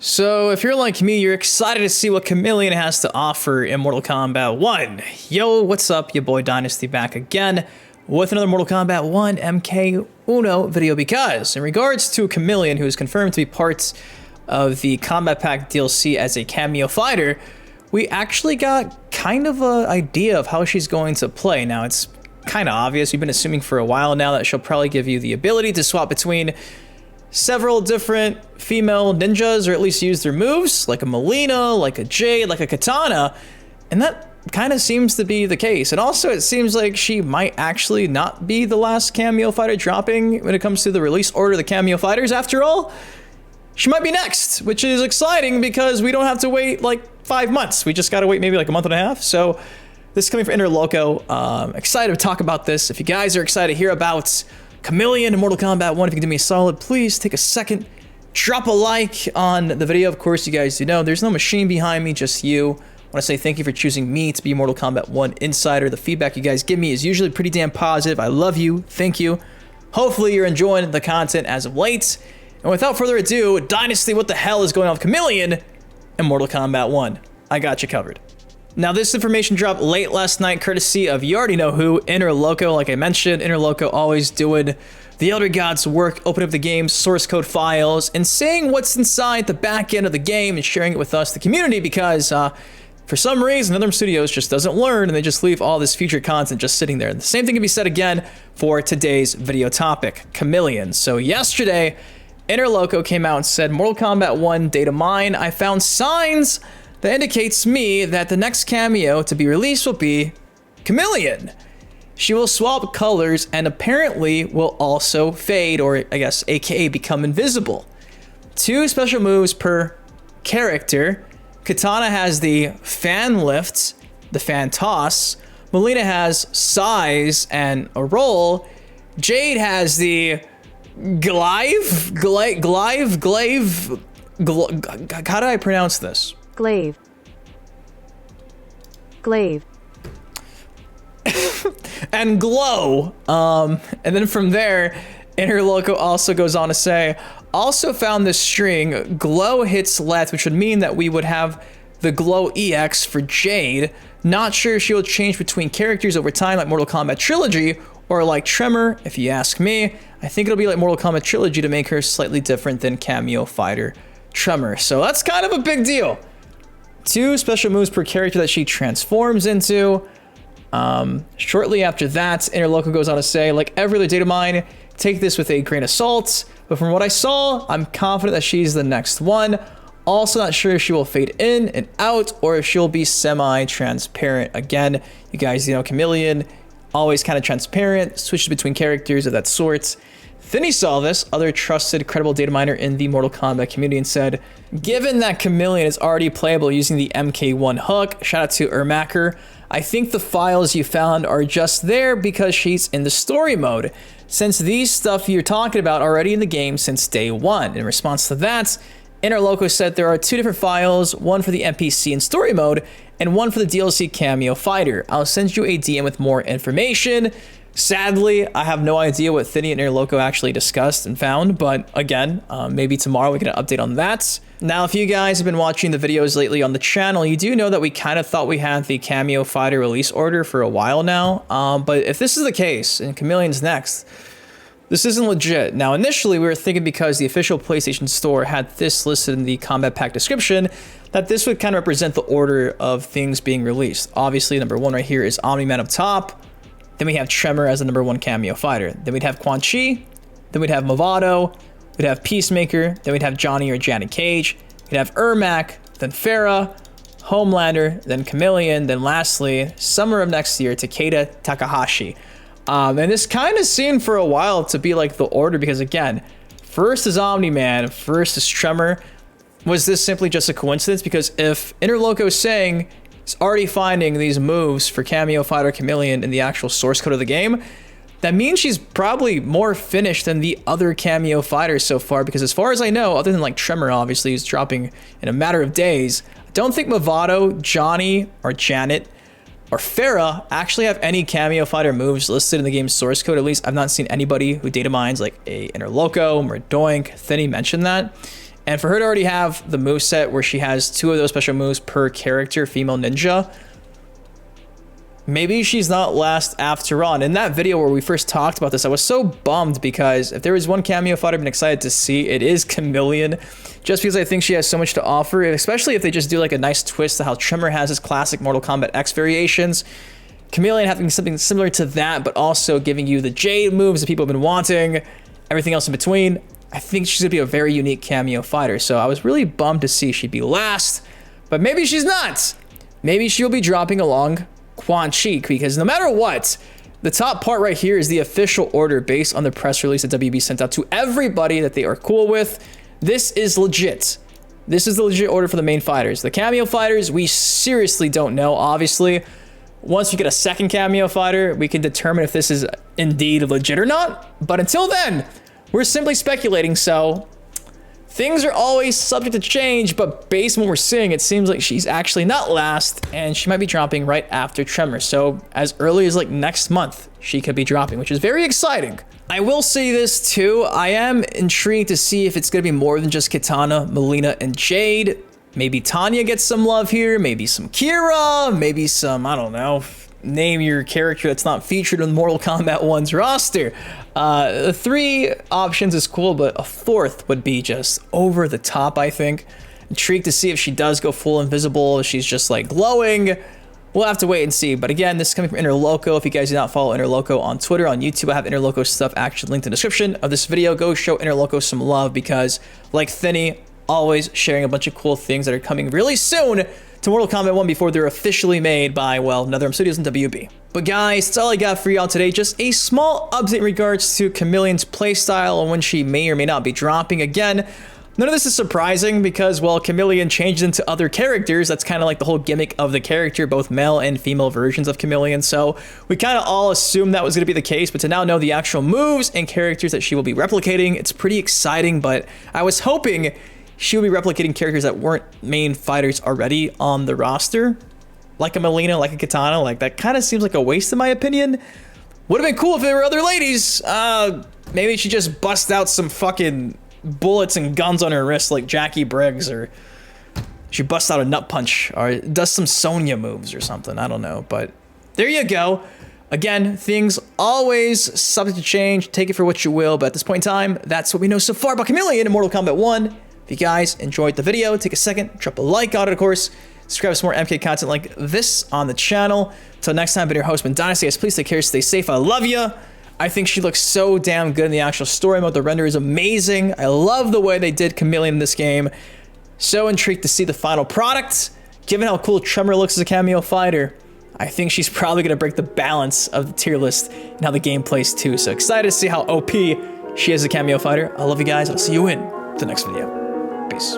So, if you're like me, you're excited to see what Khameleon has to offer in Mortal Kombat 1. Yo, what's up? Your boy Dynasty back again with another Mortal Kombat 1 MK Uno video, because in regards to Khameleon, who is confirmed to be part of the Combat Pack DLC as a cameo fighter, we actually got kind of an idea of how she's going to play. Now, it's kind of obvious. We've been assuming for a while now that she'll probably give you the ability to swap between several different female ninjas, or at least use their moves, like a Mileena, like a Jade, like a Katana, and that kind of seems to be the case. And also, it seems like she might actually not be the last cameo fighter dropping when it comes to the release order of the cameo fighters. After all, she might be next, which is exciting because we don't have to wait like 5 months. We just gotta wait maybe like a month and a half. So this is coming from Interloko. Excited to talk about this. If you guys are excited to hear about Khameleon in Mortal Kombat 1, if you can do me a solid, please take a second, drop a like on the video. Of course, you guys do know there's no machine behind me, just you. I want to say thank you for choosing me to be Mortal Kombat 1 insider. The feedback you guys give me is usually pretty damn positive. I love you. Thank you. Hopefully you're enjoying the content as of late. And without further ado, Dynasty, what the hell is going on with Khameleon in Mortal Kombat 1? I got you covered. Now, this information dropped late last night, courtesy of you already know who, Interloko. Like I mentioned, Interloko always doing the Elder Gods work, opening up the game's source code files and saying what's inside the back end of the game and sharing it with us, the community, because for some reason, NetherRealm Studios just doesn't learn and they just leave all this featured content just sitting there. And the same thing can be said again for today's video topic, Khameleon. So yesterday, Interloko came out and said, Mortal Kombat 1 data mine, I found signs that indicates me that the next cameo to be released will be Khameleon. She will swap colors and apparently will also fade, or I guess aka become invisible. 2 special moves per character. Katana has the fan lift, the fan toss. Mileena has size and a roll. Jade has the glaive. How do I pronounce this? Glaive. And glow. And then from there, Interloko also goes on to say, also found this string, glow hits left, which would mean that we would have the glow EX for Jade. Not sure if she will change between characters over time like Mortal Kombat Trilogy, or like Tremor, if you ask me. I think it'll be like Mortal Kombat Trilogy to make her slightly different than cameo fighter Tremor. So that's kind of a big deal. 2 special moves per character that she transforms into. Shortly after that, Interloko goes on to say, like every other data mine, take this with a grain of salt, but from what I saw, I'm confident that she's the next one. Also not sure if she will fade in and out, or if she'll be semi-transparent. Again, you guys, you know, Khameleon, always kind of transparent, switches between characters of that sort. Then he saw this, other trusted, credible data miner in the Mortal Kombat community, and said, given that Khameleon is already playable using the MK1 hook, shout out to Ermacker, I think the files you found are just there because she's in the story mode, since these stuff you're talking about already in the game since day 1. In response to that, Interloko said there are 2 different files, one for the NPC in story mode, and one for the DLC cameo fighter. I'll send you a DM with more information. Sadly, I have no idea what Thinny and Interloko actually discussed and found, but again, maybe tomorrow we get an update on that. Now, if you guys have been watching the videos lately on the channel, you do know that we kind of thought we had the cameo fighter release order for a while now, but if this is the case and Khameleon's next, this isn't legit. Now, initially, we were thinking because the official PlayStation Store had this listed in the Combat Pack description, that this would kind of represent the order of things being released. Obviously, number 1 right here is Omni-Man up top. Then we have Tremor as the number 1 cameo fighter. Then we'd have Quan Chi. Then we'd have Movado. We'd have Peacemaker. Then we'd have Johnny or Janet Cage. We'd have Ermac. Then Farah. Homelander. Then Khameleon. Then lastly, summer of next year, Takeda Takahashi. And this kind of seemed for a while to be like the order because, again, first is Omni-Man, first is Tremor. Was this simply just a coincidence? Because if Interloko is saying he's already finding these moves for cameo fighter Khameleon in the actual source code of the game, that means she's probably more finished than the other cameo fighters so far, because as far as I know, other than like Tremor, obviously, who's dropping in a matter of days, I don't think Movado, Johnny, or Janet, or Farah actually have any cameo fighter moves listed in the game's source code. At least I've not seen anybody who data mines like a Interloko, Merdoink, Thinny mention that. And for her to already have the moveset where she has 2 of those special moves per character, female ninja, maybe she's not last after all. And in that video where we first talked about this, I was so bummed because if there was one cameo fighter I've been excited to see, it is Khameleon. Just because I think she has so much to offer, especially if they just do like a nice twist to how Tremor has his classic Mortal Kombat X variations. Khameleon having something similar to that, but also giving you the Jade moves that people have been wanting, everything else in between. I think she's gonna be a very unique cameo fighter. So I was really bummed to see she'd be last, but maybe she's not. Maybe she'll be dropping along Quan Chi, because no matter what, the top part right here is the official order based on the press release that WB sent out to everybody that they are cool with. This is legit. This is the legit order for the main fighters. The cameo fighters, we seriously don't know, obviously. Once we get a second cameo fighter, we can determine if this is indeed legit or not. But until then, we're simply speculating, so things are always subject to change, but based on what we're seeing, it seems like she's actually not last, and she might be dropping right after Tremor. So as early as like next month, she could be dropping, which is very exciting. I will say this too, I am intrigued to see if it's gonna be more than just Kitana, Melina, and Jade. Maybe Tanya gets some love here, maybe some Kira, maybe some, I don't know, name your character that's not featured in Mortal Kombat 1's roster. 3 options is cool, but a 4th would be just over the top, I think. Intrigued to see if she does go full invisible, if she's just like glowing. We'll have to wait and see. But again, this is coming from Interloko. If you guys do not follow Interloko on Twitter, on YouTube, I have Interloko stuff actually linked in the description of this video. Go show Interloko some love because, like Thinny, always sharing a bunch of cool things that are coming really soon to Mortal Kombat 1 before they're officially made by, well, NetherRealm Studios and WB. But guys, that's all I got for y'all today. Just a small update in regards to Khameleon's playstyle and when she may or may not be dropping. Again, none of this is surprising because, well, Khameleon changed into other characters. That's kind of like the whole gimmick of the character, both male and female versions of Khameleon. So we kind of all assumed that was going to be the case, but to now know the actual moves and characters that she will be replicating, it's pretty exciting. But I was hoping she will be replicating characters that weren't main fighters already on the roster, like a Melina, like a Kitana. Like, that kind of seems like a waste in my opinion. Would have been cool if there were other ladies. Maybe she just busts out some fucking bullets and guns on her wrist like Jackie Briggs, or she busts out a nut punch, or does some Sonya moves or something. I don't know, but there you go. Again, things always subject to change. Take it for what you will, but at this point in time, that's what we know so far about Khameleon in Mortal Kombat 1. If you guys enjoyed the video, take a second, drop a like on it, of course. Subscribe to some more MK content like this on the channel. Until next time, I've been your host, Dynasty. Guys, please take care, stay safe. I love you. I think she looks so damn good in the actual story mode. The render is amazing. I love the way they did Khameleon in this game. So intrigued to see the final product. Given how cool Tremor looks as a cameo fighter, I think she's probably going to break the balance of the tier list and how the game plays too. So excited to see how OP she is as a cameo fighter. I love you guys. I'll see you in the next video. Peace.